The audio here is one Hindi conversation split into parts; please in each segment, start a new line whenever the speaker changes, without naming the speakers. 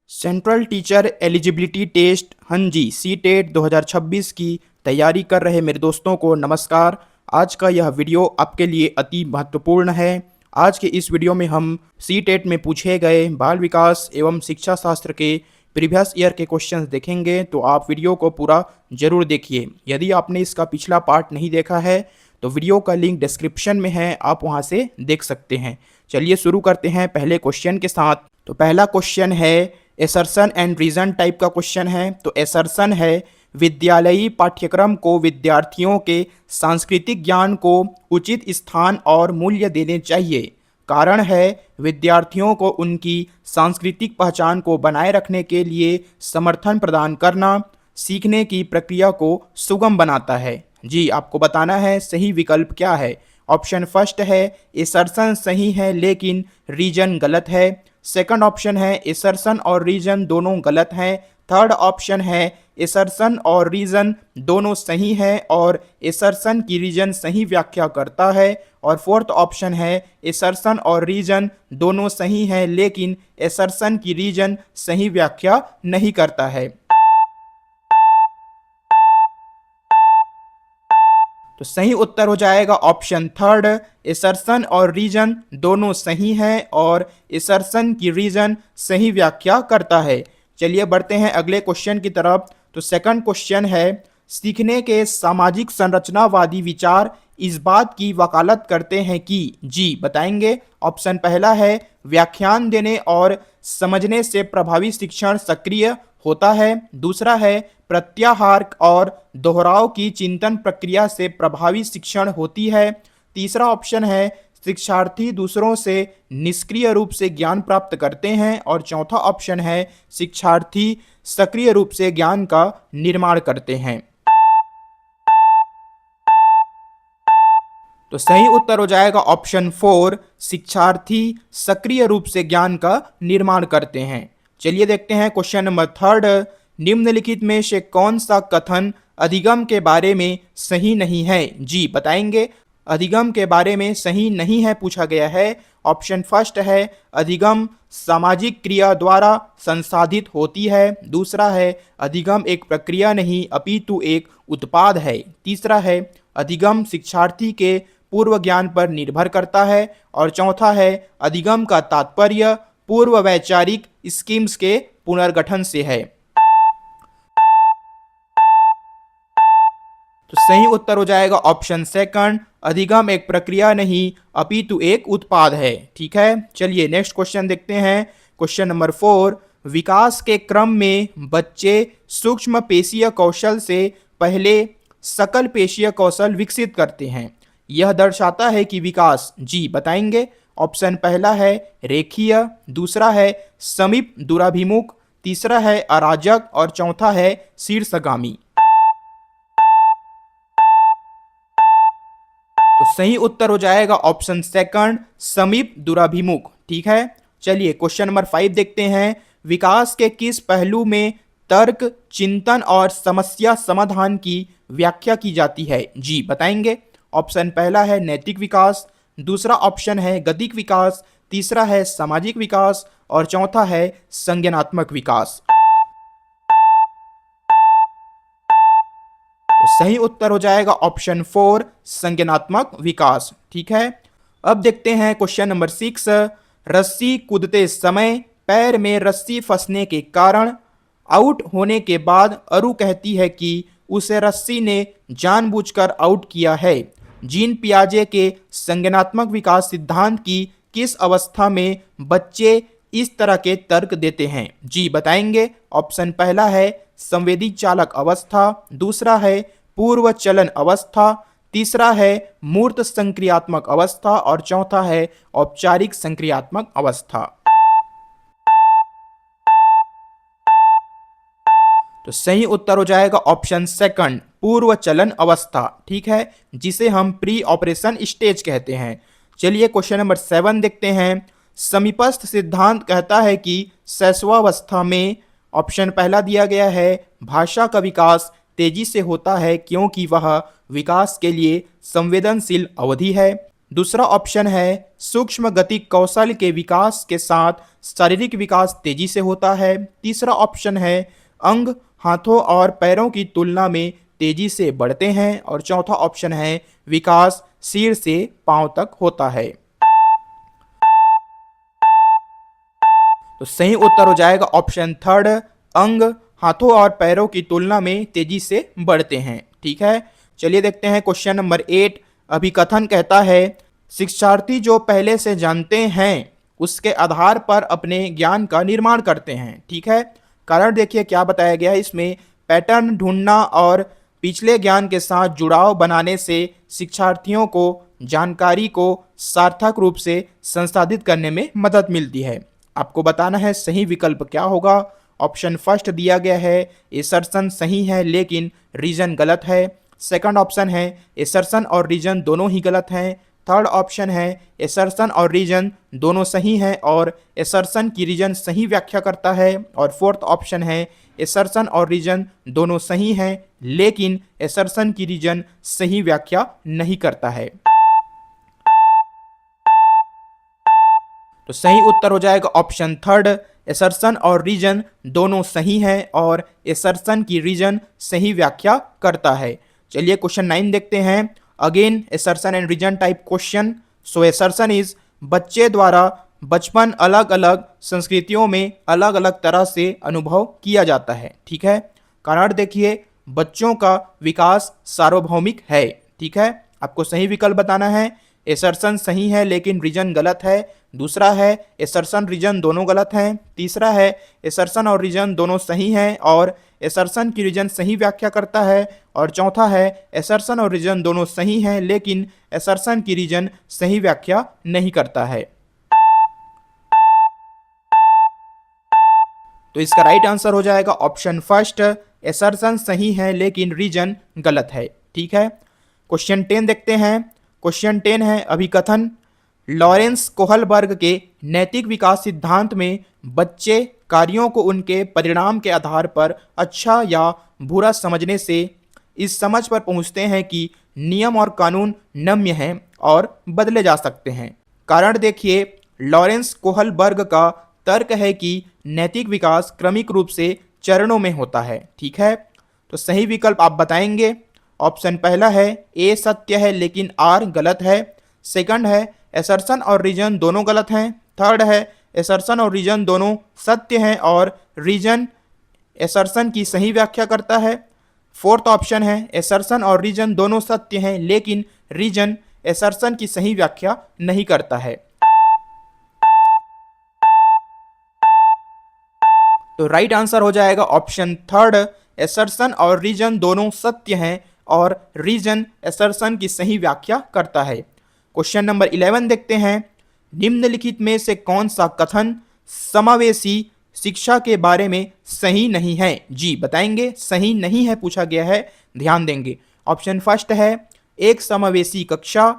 सेंट्रल टीचर एलिजिबिलिटी टेस्ट हाँ जी सीटेट 2026 की तैयारी कर रहे मेरे दोस्तों को नमस्कार। आज का यह वीडियो आपके लिए अति महत्वपूर्ण है। आज के इस वीडियो में हम सीटेट में पूछे गए बाल विकास एवं शिक्षा शास्त्र के प्रीवियस ईयर के क्वेश्चंस देखेंगे, तो आप वीडियो को पूरा जरूर देखिए। यदि आपने इसका पिछला पार्ट नहीं देखा है तो वीडियो का लिंक डिस्क्रिप्शन में है, आप वहां से देख सकते हैं। चलिए शुरू करते हैं पहले क्वेश्चन के साथ। तो पहला क्वेश्चन है एसर्शन एंड रीजन टाइप का क्वेश्चन है। तो एसर्शन है विद्यालयी पाठ्यक्रम को विद्यार्थियों के सांस्कृतिक ज्ञान को उचित स्थान और मूल्य देने चाहिए। कारण है विद्यार्थियों को उनकी सांस्कृतिक पहचान को बनाए रखने के लिए समर्थन प्रदान करना सीखने की प्रक्रिया को सुगम बनाता है। जी, आपको बताना है सही विकल्प क्या है। ऑप्शन फर्स्ट है एसर्शन सही है लेकिन रीजन गलत है। सेकंड ऑप्शन है एसर्शन और रीजन दोनों गलत हैं। थर्ड ऑप्शन है एसर्शन और रीजन दोनों सही है और एसर्शन की रीजन सही व्याख्या करता है। और फोर्थ ऑप्शन है एसर्शन और रीजन दोनों सही है लेकिन एसर्शन की रीजन सही व्याख्या नहीं करता है। तो सही उत्तर हो जाएगा ऑप्शन थर्ड, एसर्शन और रीजन दोनों सही है और एसर्शन की रीजन सही व्याख्या करता है। चलिए बढ़ते हैं अगले क्वेश्चन की तरफ। तो सेकंड क्वेश्चन है सीखने के सामाजिक संरचनावादी विचार इस बात की वकालत करते हैं कि जी बताएंगे। ऑप्शन पहला है व्याख्यान देने और समझने से प्रभावी शिक्षण सक्रिय होता है। दूसरा है प्रत्याहार और दोहराव की चिंतन प्रक्रिया से प्रभावी शिक्षण होती है। तीसरा ऑप्शन है शिक्षार्थी दूसरों से निष्क्रिय रूप से ज्ञान प्राप्त करते हैं। और चौथा ऑप्शन है शिक्षार्थी सक्रिय रूप से ज्ञान का निर्माण करते हैं। तो सही उत्तर हो जाएगा ऑप्शन फोर, शिक्षार्थी सक्रिय रूप से ज्ञान का निर्माण करते हैं। चलिए देखते हैं क्वेश्चन नंबर थर्ड। निम्नलिखित में से कौन सा कथन अधिगम के बारे में सही नहीं है? जी बताएंगे। अधिगम के बारे में सही नहीं है पूछा गया है। ऑप्शन फर्स्ट है अधिगम सामाजिक क्रिया द्वारा संसाधित होती है। दूसरा है अधिगम एक प्रक्रिया नहीं अपितु एक उत्पाद है। तीसरा है अधिगम शिक्षार्थी के पूर्व ज्ञान पर निर्भर करता है। और चौथा है अधिगम का तात्पर्य पूर्व वैचारिक स्कीम्स के पुनर्गठन से है। तो सही उत्तर हो जाएगा ऑप्शन सेकंड, अधिगम एक प्रक्रिया नहीं अपितु एक उत्पाद है। ठीक है, चलिए नेक्स्ट क्वेश्चन देखते हैं। क्वेश्चन नंबर फोर, विकास के क्रम में बच्चे सूक्ष्म पेशीय कौशल से पहले सकल पेशीय कौशल विकसित करते हैं। यह दर्शाता है कि विकास जी बताएंगे। ऑप्शन पहला है रेखीय, दूसरा है समीप दूराभिमुख, तीसरा है अराजक और चौथा है शीर्षगामी। तो सही उत्तर हो जाएगा ऑप्शन सेकंड, समीप दूराभिमुख। ठीक है, चलिए क्वेश्चन नंबर 5 देखते हैं। विकास के किस पहलू में तर्क, चिंतन और समस्या समाधान की व्याख्या की जाती है? जी बताएंगे। ऑप्शन पहला है नैतिक विकास, दूसरा ऑप्शन है गतिक विकास, तीसरा है सामाजिक विकास और चौथा है संज्ञानात्मक विकास। तो सही उत्तर हो जाएगा ऑप्शन फोर, संज्ञानात्मक विकास। ठीक है, अब देखते हैं क्वेश्चन नंबर 6। रस्सी कूदते समय पैर में रस्सी फंसने के कारण आउट होने के बाद अरु कहती है कि उसे रस्सी ने जानबूझकर आउट किया है। जीन पियाजे के संज्ञानात्मक विकास सिद्धांत की किस अवस्था में बच्चे इस तरह के तर्क देते हैं? जी बताएंगे। ऑप्शन पहला है संवेदी चालक अवस्था, दूसरा है पूर्व चलन अवस्था, तीसरा है मूर्त संक्रियात्मक अवस्था और चौथा है औपचारिक संक्रियात्मक अवस्था। तो सही उत्तर हो जाएगा ऑप्शन सेकंड, पूर्व चलन अवस्था। ठीक है, जिसे हम प्री ऑपरेशन स्टेज कहते हैं। चलिए क्वेश्चन नंबर 7 देखते हैं। समीपस्थ सिद्धांत कहता है कि शैशवावस्था में, ऑप्शन पहला दिया गया है भाषा का विकास तेजी से होता है क्योंकि वह विकास के लिए संवेदनशील अवधि है। दूसरा ऑप्शन है सूक्ष्म गति कौशल के विकास के साथ शारीरिक विकास तेजी से होता है। तीसरा ऑप्शन है अंग हाथों और पैरों की तुलना में तेजी से बढ़ते हैं। और चौथा ऑप्शन है विकास सिर से पांव तक होता है। तो सही उत्तर हो जाएगा ऑप्शन थर्ड, अंग हाथों और पैरों की तुलना में तेजी से बढ़ते हैं। ठीक है, चलिए देखते हैं क्वेश्चन नंबर 8। अभिकथन कहता है शिक्षार्थी जो पहले से जानते हैं उसके आधार पर अपने ज्ञान का निर्माण करते हैं। ठीक है, कारण देखिए क्या बताया गया है इसमें, पैटर्न ढूंढना और पिछले ज्ञान के साथ जुड़ाव बनाने से शिक्षार्थियों को जानकारी को सार्थक रूप से संसाधित करने में मदद मिलती है। आपको बताना है सही विकल्प क्या होगा। ऑप्शन फर्स्ट दिया गया है एसर्शन सही है लेकिन रीजन गलत है। सेकंड ऑप्शन है एसर्शन और रीजन दोनों ही गलत हैं। थर्ड ऑप्शन है एसर्शन और रीजन दोनों सही हैं और एसर्शन की रीजन सही व्याख्या करता है। और फोर्थ ऑप्शन है एसर्शन और रीजन दोनों सही हैं लेकिन एसर्शन की रीजन सही व्याख्या नहीं करता है। तो सही उत्तर हो जाएगा ऑप्शन थर्ड, एसर्शन और रीजन दोनों सही हैं और एसर्शन की रीजन सही व्याख्या करता है। चलिए क्वेश्चन 9 देखते हैं। Again assertion and reason type question. So assertion is बच्चे द्वारा बचपन अलग अलग संस्कृतियों में अलग अलग तरह से अनुभव किया जाता है। ठीक है, कारण देखिए बच्चों का विकास सार्वभौमिक है। ठीक है, आपको सही विकल्प बताना है। एसर्शन सही है लेकिन रीजन गलत है। दूसरा है एसर्शन रीजन दोनों गलत हैं। तीसरा है एसर्शन और रीजन दोनों सही हैं और एसर्शन की रीजन सही व्याख्या करता है। और चौथा है एसर्शन और रीजन दोनों सही हैं लेकिन एसर्शन की रीजन सही व्याख्या नहीं करता है। तो इसका राइट आंसर हो जाएगा ऑप्शन फर्स्ट, एसर्शन सही है लेकिन रीजन गलत है। ठीक है, क्वेश्चन 10 देखते हैं। क्वेश्चन 10 है अभिकथन लॉरेंस कोहलबर्ग के नैतिक विकास सिद्धांत में बच्चे कार्यों को उनके परिणाम के आधार पर अच्छा या बुरा समझने से इस समझ पर पहुंचते हैं कि नियम और कानून नम्य हैं और बदले जा सकते हैं। कारण देखिए लॉरेंस कोहलबर्ग का तर्क है कि नैतिक विकास क्रमिक रूप से चरणों में होता है। ठीक है, तो सही विकल्प आप बताएंगे। ऑप्शन पहला है ए सत्य है लेकिन आर गलत है। सेकंड है एसर्शन और रीजन दोनों गलत हैं। थर्ड है एसर्शन और रीजन दोनों सत्य हैं और रीजन एसर्शन की सही व्याख्या करता है। फोर्थ ऑप्शन है एसर्शन और रीजन दोनों सत्य हैं लेकिन रीजन एसर्शन की सही व्याख्या नहीं करता है। तो राइट आंसर हो जाएगा ऑप्शन थर्ड, एसर्शन और रीजन दोनों सत्य हैं और रीजन एसर्शन की सही व्याख्या करता है। क्वेश्चन नंबर 11 देखते हैं। निम्नलिखित में से कौन सा कथन समावेशी शिक्षा के बारे में सही नहीं है? जी बताएंगे, सही नहीं है पूछा गया है, ध्यान देंगे। ऑप्शन फर्स्ट है एक समावेशी कक्षा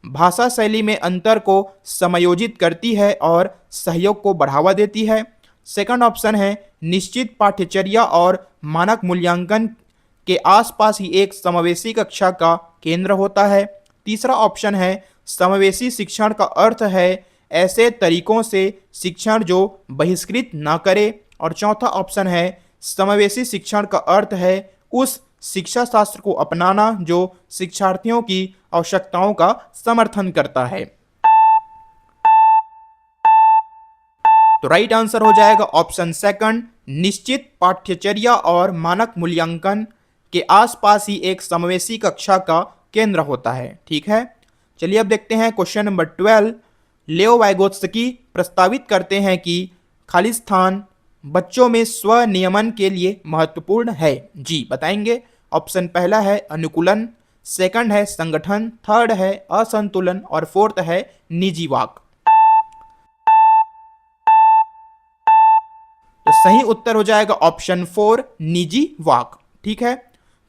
भाषा शैली में अंतर को समायोजित करती है और सहयोग को बढ़ावा देती है। सेकंड ऑप्शन है निश्चित पाठ्यचर्या और मानक मूल्यांकन के आसपास ही एक समावेशी कक्षा का केंद्र होता है। तीसरा ऑप्शन है समावेशी शिक्षण का अर्थ है ऐसे तरीकों से शिक्षण जो बहिष्कृत ना करे। और चौथा ऑप्शन है समावेशी शिक्षण का अर्थ है उस शिक्षा शास्त्र को अपनाना जो शिक्षार्थियों की आवश्यकताओं का समर्थन करता है। तो राइट आंसर हो जाएगा ऑप्शन सेकंड, निश्चित पाठ्यचर्या और मानक मूल्यांकन के आसपास ही एक समावेशी कक्षा का केंद्र होता है। ठीक है, चलिए अब देखते हैं क्वेश्चन नंबर 12। लेओ वाइगोत्स्की प्रस्तावित करते हैं कि खालिस्तान बच्चों में स्वनियमन के लिए महत्वपूर्ण है। जी बताएंगे। ऑप्शन पहला है अनुकूलन, सेकंड है संगठन, थर्ड है असंतुलन और फोर्थ है निजी वाक। तो सही उत्तर हो जाएगा ऑप्शन 4 निजी वाक। ठीक है,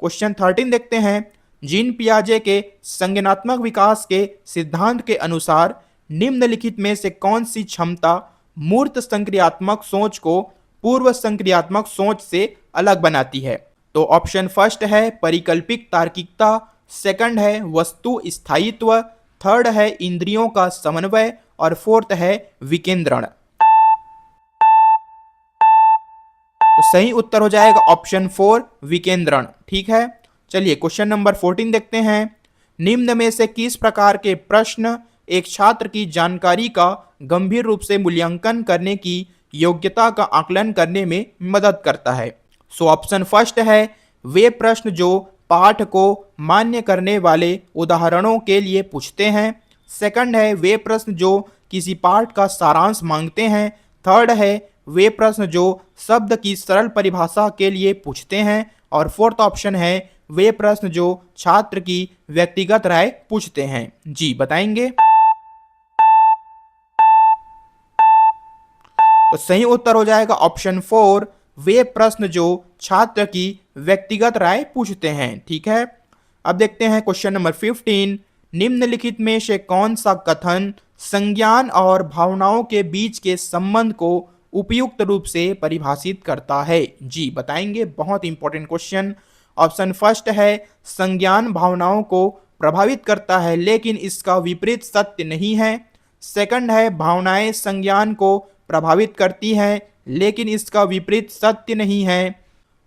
क्वेश्चन 13 देखते हैं। जीन पियाजे के संज्ञानात्मक विकास के सिद्धांत के अनुसार निम्नलिखित में से कौन सी क्षमता मूर्त संक्रियात्मक सोच को पूर्व संक्रियात्मक सोच से अलग बनाती है? तो ऑप्शन फर्स्ट है परिकल्पिक तार्किकता, सेकंड है वस्तु स्थायित्व, थर्ड है इंद्रियों का समन्वय और फोर्थ है विकेंद्रण। तो सही उत्तर हो जाएगा ऑप्शन 4 विकेंद्रण। ठीक है, चलिए क्वेश्चन नंबर 14 देखते हैं। निम्न में से किस प्रकार के प्रश्न एक छात्र की जानकारी का गंभीर रूप से मूल्यांकन करने की योग्यता का आकलन करने में मदद करता है? सो ऑप्शन फर्स्ट है वे प्रश्न जो पाठ को मान्य करने वाले उदाहरणों के लिए पूछते हैं। सेकंड है वे प्रश्न जो किसी पाठ का सारांश मांगते हैं। थर्ड है वे प्रश्न जो शब्द की सरल परिभाषा के लिए पूछते हैं। और फोर्थ ऑप्शन है वे प्रश्न जो छात्र की व्यक्तिगत राय पूछते हैं। जी बताएंगे। तो सही उत्तर हो जाएगा ऑप्शन 4 वे प्रश्न जो छात्र की व्यक्तिगत राय पूछते हैं। ठीक है, अब देखते हैं क्वेश्चन नंबर 15। निम्नलिखित में से कौन सा कथन संज्ञान और भावनाओं के बीच के संबंध को उपयुक्त रूप से परिभाषित करता है? जी बताएंगे, बहुत इंपॉर्टेंट क्वेश्चन। ऑप्शन फर्स्ट है संज्ञान भावनाओं को प्रभावित करता है लेकिन इसका विपरीत सत्य नहीं है। सेकंड है भावनाएं संज्ञान को प्रभावित करती हैं लेकिन इसका विपरीत सत्य नहीं है।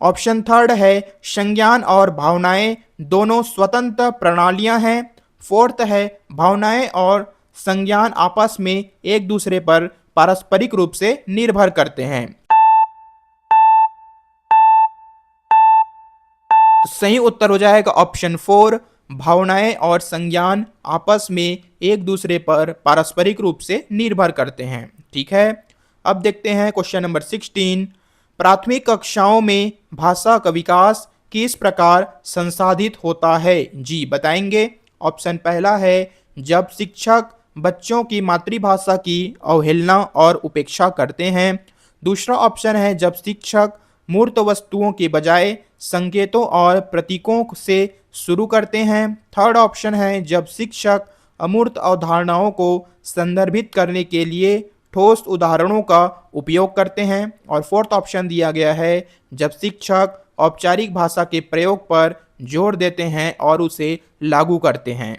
ऑप्शन थर्ड है संज्ञान और भावनाएं दोनों स्वतंत्र प्रणालियां हैं। फोर्थ है भावनाएं और संज्ञान आपस में एक दूसरे पर पारस्परिक रूप से निर्भर करते हैं। तो सही उत्तर हो जाएगा ऑप्शन 4 भावनाएं और संज्ञान आपस में एक दूसरे पर पारस्परिक रूप से निर्भर करते हैं। ठीक है, अब देखते हैं क्वेश्चन नंबर 16। प्राथमिक कक्षाओं में भाषा का विकास किस प्रकार संसाधित होता है? जी बताएंगे। ऑप्शन पहला है जब शिक्षक बच्चों की मातृभाषा की अवहेलना और उपेक्षा करते हैं। दूसरा ऑप्शन है जब शिक्षक मूर्त वस्तुओं के बजाय संकेतों और प्रतीकों से शुरू करते हैं। थर्ड ऑप्शन है जब शिक्षक अमूर्त अवधारणाओं को संदर्भित करने के लिए ठोस उदाहरणों का उपयोग करते हैं। और फोर्थ ऑप्शन दिया गया है जब शिक्षक औपचारिक भाषा के प्रयोग पर जोर देते हैं और उसे लागू करते हैं।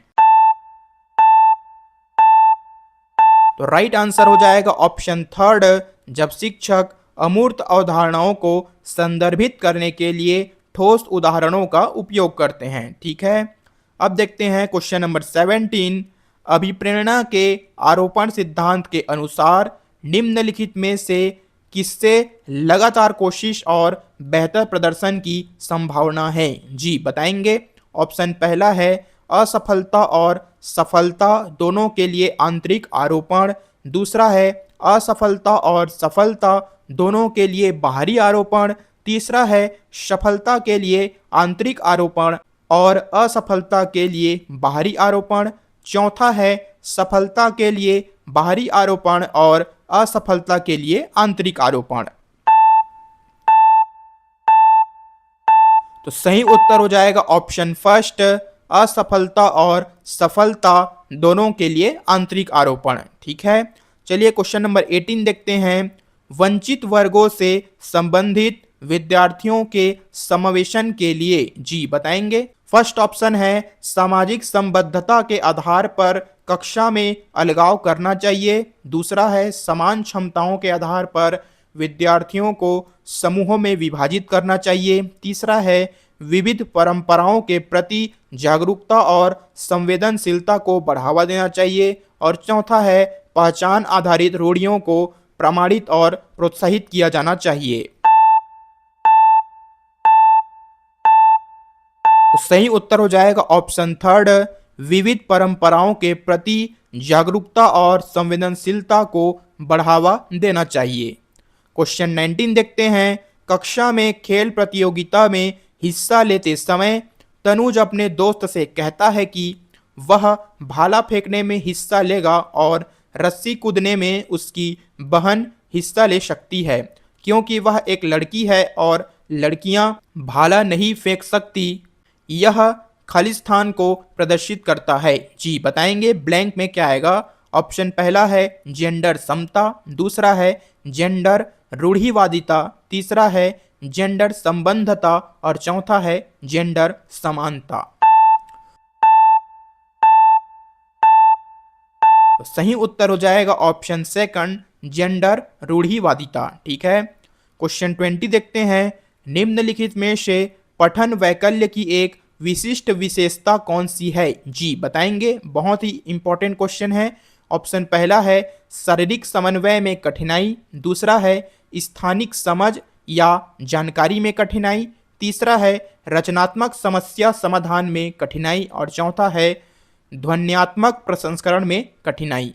तो राइट आंसर हो जाएगा ऑप्शन थर्ड जब शिक्षक अमूर्त अवधारणाओं को संदर्भित करने के लिए ठोस उदाहरणों का उपयोग करते हैं। ठीक है, अब देखते हैं क्वेश्चन नंबर 17। अभिप्रेरणा के आरोपण सिद्धांत के अनुसार निम्नलिखित में से किससे लगातार कोशिश और बेहतर प्रदर्शन की संभावना है? जी बताएंगे। ऑप्शन पहला है असफलता और सफलता दोनों के लिए आंतरिक आरोपण। दूसरा है असफलता और सफलता दोनों के लिए बाहरी आरोपण। तीसरा है सफलता के लिए आंतरिक आरोपण और असफलता के लिए बाहरी आरोपण। चौथा है सफलता के लिए बाहरी आरोपण और असफलता के लिए आंतरिक आरोपण। तो सही उत्तर हो जाएगा ऑप्शन फर्स्ट असफलता और सफलता दोनों के लिए आंतरिक आरोपण। ठीक है, चलिए क्वेश्चन नंबर 18 देखते हैं। वंचित वर्गों से संबंधित विद्यार्थियों के समावेशन के लिए जी बताएंगे। फर्स्ट ऑप्शन है सामाजिक संबद्धता के आधार पर कक्षा में अलगाव करना चाहिए। दूसरा है समान क्षमताओं के आधार पर विद्यार्थियों को समूहों में विभाजित करना चाहिए। तीसरा है विविध परंपराओं के प्रति जागरूकता और संवेदनशीलता को बढ़ावा देना चाहिए। और चौथा है पहचान आधारित रूढ़ियों को प्रमाणित और प्रोत्साहित किया जाना चाहिए। तो सही उत्तर हो जाएगा ऑप्शन थर्ड विविध परंपराओं के प्रति जागरूकता और संवेदनशीलता को बढ़ावा देना चाहिए। क्वेश्चन 19 देखते हैं। कक्षा में खेल प्रतियोगिता में हिस्सा लेते समय तनुज अपने दोस्त से कहता है कि वह भाला फेंकने में हिस्सा लेगा और रस्सी कूदने में उसकी बहन हिस्सा ले सकती है क्योंकि वह एक लड़की है और लड़कियां भाला नहीं फेंक सकती। यह खालिस्तान को प्रदर्शित करता है। जी बताएंगे। ब्लैंक में क्या आएगा? ऑप्शन पहला है जेंडर समता। दूसरा है जेंडर रूढ़िवादिता। तीसरा है जेंडर संबंधता और चौथा है जेंडर समानता। तो सही उत्तर हो जाएगा ऑप्शन सेकंड, जेंडर रूढ़िवादिता। ठीक है, क्वेश्चन 20 देखते हैं। निम्नलिखित में से पठन वैकल्य की एक विशिष्ट विशेषता कौन सी है? जी बताएंगे। बहुत ही इंपॉर्टेंट क्वेश्चन है। ऑप्शन पहला है शारीरिक समन्वय में कठिनाई, दूसरा है स्थानिक समझ या जानकारी में कठिनाई, तीसरा है रचनात्मक समस्या समाधान में कठिनाई और चौथा है ध्वन्यात्मक प्रसंस्करण में कठिनाई।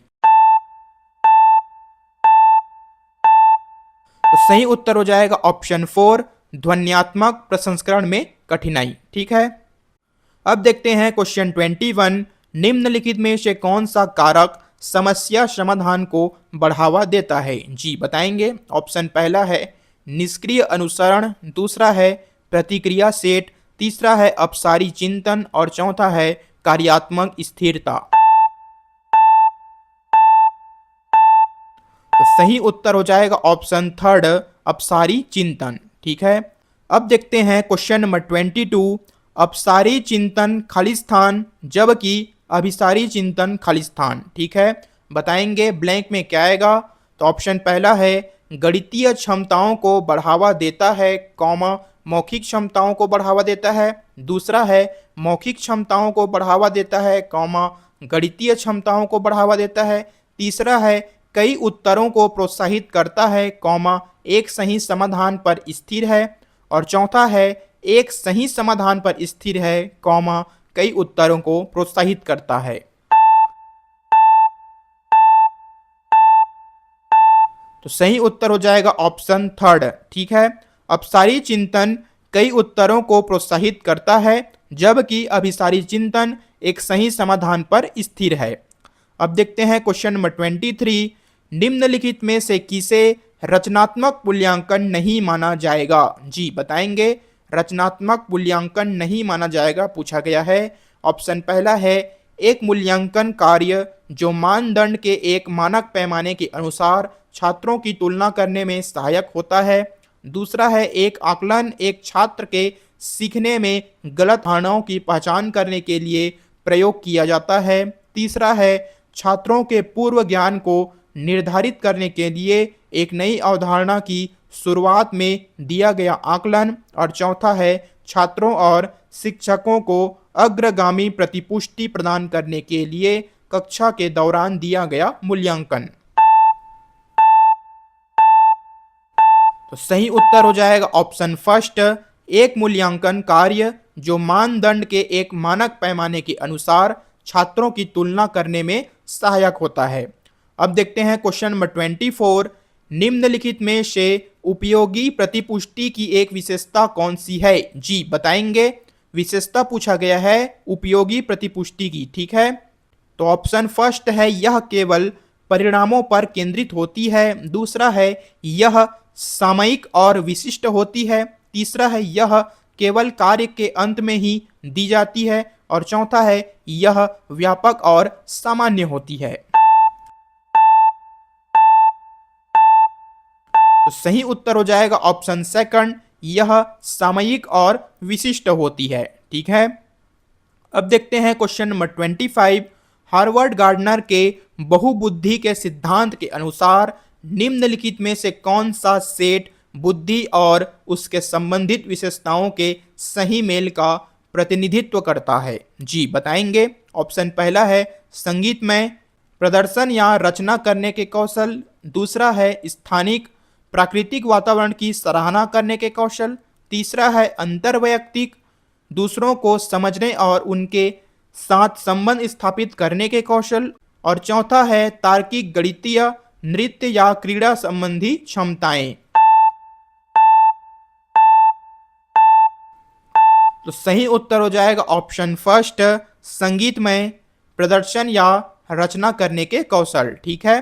तो सही उत्तर हो जाएगा ऑप्शन 4, ध्वन्यात्मक प्रसंस्करण में कठिनाई। ठीक है, अब देखते हैं क्वेश्चन 21। निम्नलिखित में से कौन सा कारक समस्या समाधान को बढ़ावा देता है? जी बताएंगे। ऑप्शन पहला है निष्क्रिय अनुसरण, दूसरा है प्रतिक्रिया सेट, तीसरा है अपसारी चिंतन और चौथा है कार्यात्मक स्थिरता। तो सही उत्तर हो जाएगा ऑप्शन थर्ड, अपसारी चिंतन। ठीक है, अब देखते हैं क्वेश्चन नंबर 22। अपसारी चिंतन खालिस्तान जबकि अभिसारी चिंतन खालिस्तान। ठीक है, बताएंगे ब्लैंक में क्या आएगा। तो ऑप्शन पहला है गणितीय क्षमताओं को बढ़ावा देता है, कॉमा मौखिक क्षमताओं को बढ़ावा देता है, दूसरा है मौखिक क्षमताओं को बढ़ावा देता है, कॉमा गणितीय क्षमताओं को बढ़ावा देता है, तीसरा है कई उत्तरों को प्रोत्साहित करता है, कॉमा एक सही समाधान पर स्थिर है, और चौथा है एक सही समाधान पर स्थिर है, कॉमा कई उत्तरों को प्रोत्साहित करता है। तो सही उत्तर हो जाएगा ऑप्शन थर्ड। ठीक है, अपसारी चिंतन कई उत्तरों को प्रोत्साहित करता है जबकि अभिसारी चिंतन एक सही समाधान पर स्थिर है। अब देखते हैं क्वेश्चन नंबर 23। निम्नलिखित में से किसे रचनात्मक मूल्यांकन नहीं माना जाएगा? जी बताएंगे। रचनात्मक मूल्यांकन नहीं माना जाएगा पूछा गया है। ऑप्शन पहला है एक मूल्यांकन कार्य जो मानदंड के एक मानक पैमाने के अनुसार छात्रों की तुलना करने में सहायक होता है, दूसरा है एक आकलन एक छात्र के सीखने में गलत धारणाओं की पहचान करने के लिए प्रयोग किया जाता है, तीसरा है छात्रों के पूर्व ज्ञान को निर्धारित करने के लिए एक नई अवधारणा की शुरुआत में दिया गया आकलन, और चौथा है छात्रों और शिक्षकों को अग्रगामी प्रतिपुष्टि प्रदान करने के लिए कक्षा के दौरान दिया गया मूल्यांकन। तो सही उत्तर हो जाएगा ऑप्शन फर्स्ट, एक मूल्यांकन कार्य जो मानदंड के एक मानक पैमाने के अनुसार छात्रों की तुलना करने में सहायक होता है। अब देखते हैं क्वेश्चन नंबर 24। निम्नलिखित में से उपयोगी प्रतिपुष्टि की एक विशेषता कौन सी है? जी बताएंगे। विशेषता पूछा गया है उपयोगी प्रतिपुष्टि की। ठीक है, तो ऑप्शन फर्स्ट है यह केवल परिणामों पर केंद्रित होती है, दूसरा है यह सामयिक और विशिष्ट होती है, तीसरा है यह केवल कार्य के अंत में ही दी जाती है, और चौथा है यह व्यापक और सामान्य होती है। तो सही उत्तर हो जाएगा ऑप्शन सेकंड, यह सामयिक और विशिष्ट होती है। ठीक है, अब देखते हैं क्वेश्चन नंबर 25। हार्वर्ड गार्डनर के बहुबुद्धि के सिद्धांत के अनुसार निम्नलिखित में से कौन सा सेट बुद्धि और उसके संबंधित विशेषताओं के सही मेल का प्रतिनिधित्व करता है? जी बताएंगे। ऑप्शन पहला है संगीतमय प्रदर्शन या रचना करने के कौशल, दूसरा है स्थानिक प्राकृतिक वातावरण की सराहना करने के कौशल, तीसरा है अंतर्वैयक्तिक दूसरों को समझने और उनके साथ संबंध स्थापित करने के कौशल, और चौथा है तार्किक गणितीय नृत्य या क्रीड़ा संबंधी क्षमताएं। तो सही उत्तर हो जाएगा ऑप्शन फर्स्ट, संगीतमय प्रदर्शन या रचना करने के कौशल। ठीक है,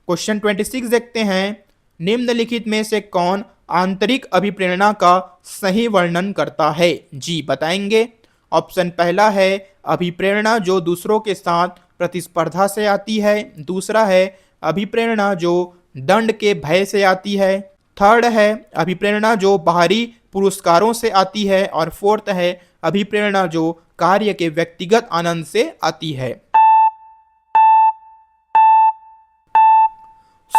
क्वेश्चन 26 देखते हैं। निम्नलिखित में से कौन आंतरिक अभिप्रेरणा का सही वर्णन करता है? जी बताएंगे। ऑप्शन पहला है अभिप्रेरणा जो दूसरों के साथ प्रतिस्पर्धा से आती है, दूसरा है अभिप्रेरणा जो दंड के भय से आती है, थर्ड है अभिप्रेरणा जो बाहरी पुरस्कारों से आती है, और फोर्थ है अभिप्रेरणा जो कार्य के व्यक्तिगत आनंद से आती है।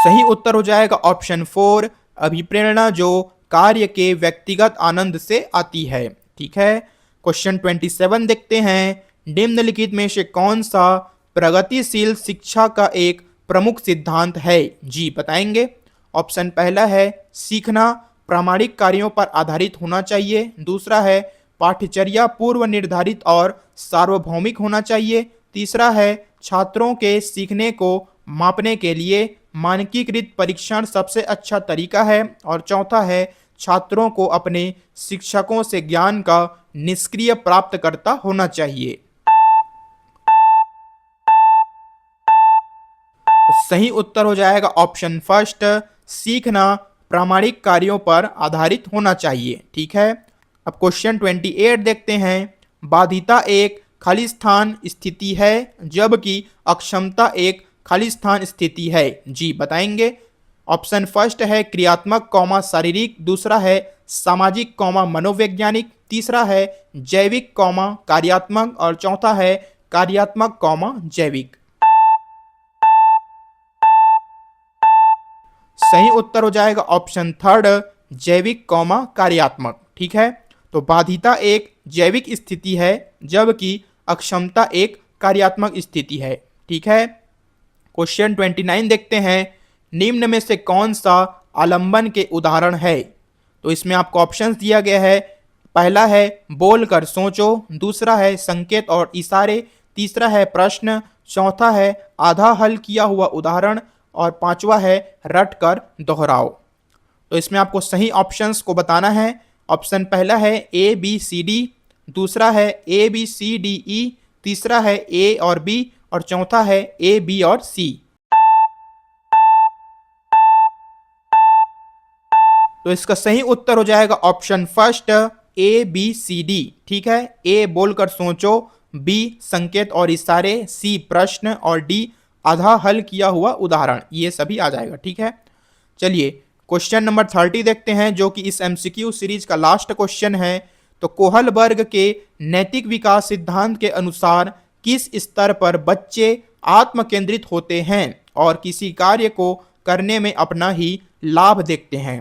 सही उत्तर हो जाएगा ऑप्शन 4, अभिप्रेरणा जो कार्य के व्यक्तिगत आनंद से आती है। ठीक है, क्वेश्चन 27 देखते हैं। निम्नलिखित में से कौन सा प्रगतिशील शिक्षा का एक प्रमुख सिद्धांत है? जी बताएंगे। ऑप्शन पहला है सीखना प्रामाणिक कार्यों पर आधारित होना चाहिए। दूसरा है पाठ्यचर्या पूर्व निर्धारित और सार्वभौमिक होना चाहिए। तीसरा है छात्रों के सीखने को मापने के लिए मानकीकृत परीक्षण सबसे अच्छा तरीका है। और चौथा है छात्रों को अपने शिक्षकों से ज्ञान का निष्क्रिय प्राप्तकर्ता होना चाहिए। सही उत्तर हो जाएगा ऑप्शन फर्स्ट, सीखना प्रामाणिक कार्यों पर आधारित होना चाहिए। ठीक है, अब क्वेश्चन 28 देखते हैं। बाधिता एक खालिस्तान स्थिति है जबकि अक्षमता एक खालिस्तान स्थिति है। जी बताएंगे। ऑप्शन फर्स्ट है क्रियात्मक कौमा शारीरिक। दूसरा है सामाजिक कौमा मनोवैज्ञानिक। तीसरा है जैविक कौमा कार्यात्मक। और चौथा है कार्यात्मक कौमा जैविक। सही उत्तर हो जाएगा ऑप्शन थर्ड, जैविक कौमा कार्यात्मक। ठीक है, तो बाधिता एक जैविक स्थिति है जबकि अक्षमता एक कार्यात्मक स्थिति है। ठीक है, क्वेश्चन 29 देखते हैं। निम्न में से कौन सा आलंबन के उदाहरण है? तो इसमें आपको ऑप्शंस दिया गया है। पहला है बोलकर सोचो। दूसरा है संकेत और इशारे। तीसरा है प्रश्न। चौथा है आधा हल किया हुआ उदाहरण। और पांचवा है रट कर दोहराओ। तो इसमें आपको सही ऑप्शंस को बताना है। ऑप्शन पहला है ए बी सी डी। दूसरा है ए बी सी डी ई। तीसरा है ए और बी। और चौथा है ए बी और सी। तो इसका सही उत्तर हो जाएगा option first, A B C D. ठीक है, ए बोलकर सोचो, बी संकेत और इशारे, सी प्रश्न और डी आधा हल किया हुआ उदाहरण। ये सभी आ जाएगा। ठीक है, चलिए क्वेश्चन नंबर 30 देखते हैं जो कि इस एमसीक्यू सीरीज का लास्ट क्वेश्चन है। तो कोहलबर्ग के नैतिक विकास सिद्धांत के अनुसार किस स्तर पर बच्चे आत्म केंद्रित होते हैं और किसी कार्य को करने में अपना ही लाभ देखते हैं?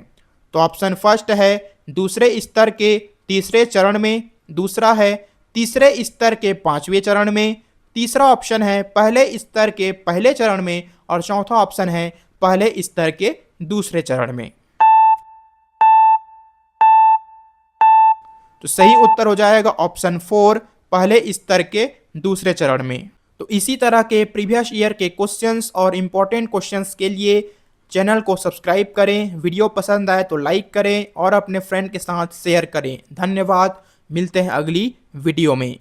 तो ऑप्शन फर्स्ट है दूसरे स्तर के तीसरे चरण में। दूसरा है तीसरे स्तर के पांचवें चरण में। तीसरा ऑप्शन है पहले स्तर के पहले चरण में। और चौथा ऑप्शन है पहले स्तर के दूसरे चरण में। तो सही उत्तर हो जाएगा ऑप्शन 4, पहले स्तर के दूसरे चरण में। तो इसी तरह के प्रीवियस ईयर के क्वेश्चंस और इंपॉर्टेंट क्वेश्चंस के लिए चैनल को सब्सक्राइब करें। वीडियो पसंद आए तो लाइक करें और अपने फ्रेंड के साथ शेयर करें। धन्यवाद, मिलते हैं अगली वीडियो में।